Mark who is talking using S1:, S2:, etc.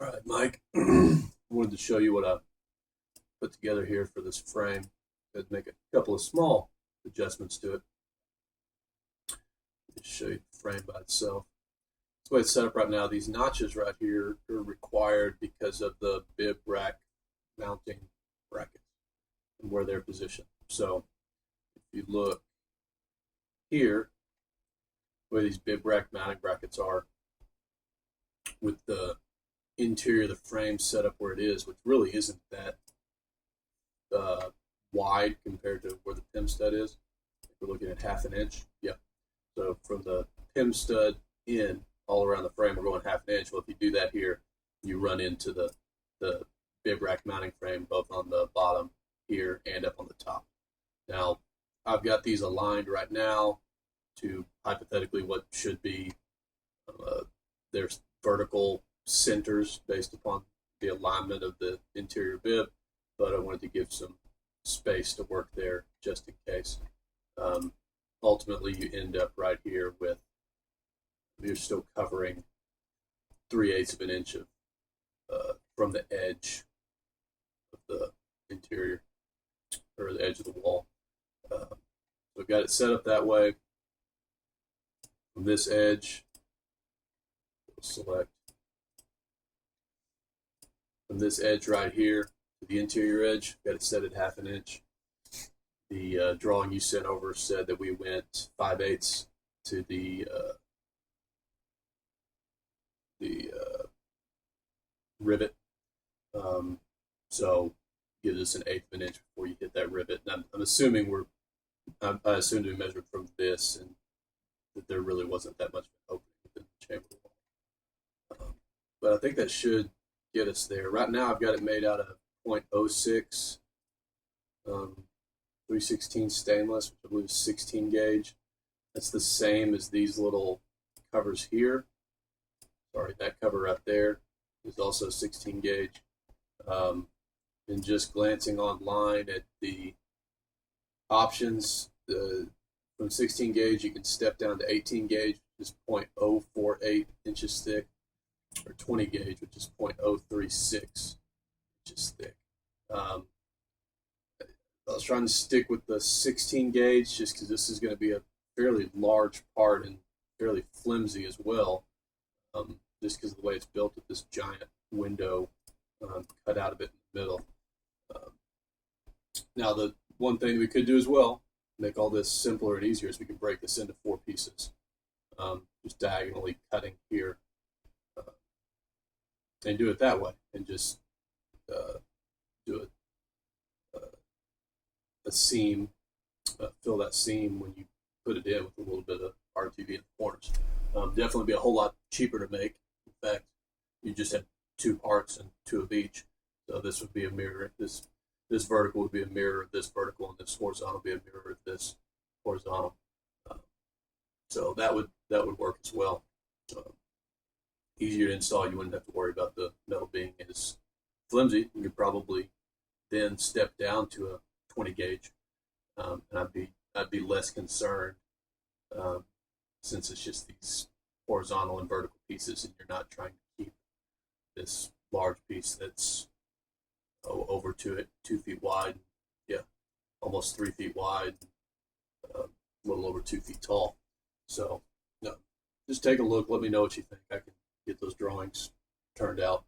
S1: All right, Mike. I wanted to show you what I put together here for this frame. I'd make a couple of small adjustments to it. Just show you the frame by itself. That's the way it's set up right now. These notches right here are required because of the bib rack mounting brackets and where they're positioned. So if you look here, where these bib rack mounting brackets are, with the interior of the frame set up where it is, which really isn't that wide compared to where the pin stud is. If we're looking at half an inch, yeah. So from the pin stud in all around the frame, we're going half an inch. Well, if you do that here, you run into the bib rack mounting frame both on the bottom here and up on the top. Now, I've got these aligned right now to hypothetically what should be there's vertical centers based upon the alignment of the interior bib, but I wanted to give some space to work there just in case. Ultimately, you end up right here with, you're still covering 3/8 of an inch of from the edge of the interior, or the edge of the wall. So I've got it set up that way. From this edge, we'll select from this edge right here to the interior edge, got it set at half an inch. The drawing you sent over said that we went 5/8 to the rivet. So gives us an 1/8 of an inch before you hit that rivet. And I'm assuming I assumed we measured from this, and that there really wasn't that much opening within the chamber wall. But I think that should get us there. Right now, I've got it made out of 0.06 3/16 stainless, which I believe is 16 gauge. That's the same as these little covers here. Sorry, that cover right there is also 16 gauge. And just glancing online at the options, from 16 gauge, you can step down to 18 gauge, which is 0.048 inches thick, or 20 gauge, which is 0.036 inches thick. I was trying to stick with the 16 gauge just because this is going to be a fairly large part and fairly flimsy as well, just because of the way it's built with this giant window cut out of it in the middle. Now, the one thing we could do as well, make all this simpler and easier, is we can break this into 4 pieces, just diagonally cutting here, and do it that way, and just do a seam, fill that seam when you put it in with a little bit of RTV in the corners. Definitely be a whole lot cheaper to make. In fact, you just have 2 parts and 2 of each. So this would be a mirror. This vertical would be a mirror of this vertical, and this horizontal would be a mirror of this horizontal. So that would work as well. Easier to install. You wouldn't have to worry about the metal being as flimsy. You could probably then step down to a 20 gauge, and I'd be less concerned, since it's just these horizontal and vertical pieces, and you're not trying to keep this large piece that's over 2 feet wide, yeah, almost 3 feet wide, a little over 2 feet tall. So, no, just take a look. Let me know what you think. I can get those drawings turned out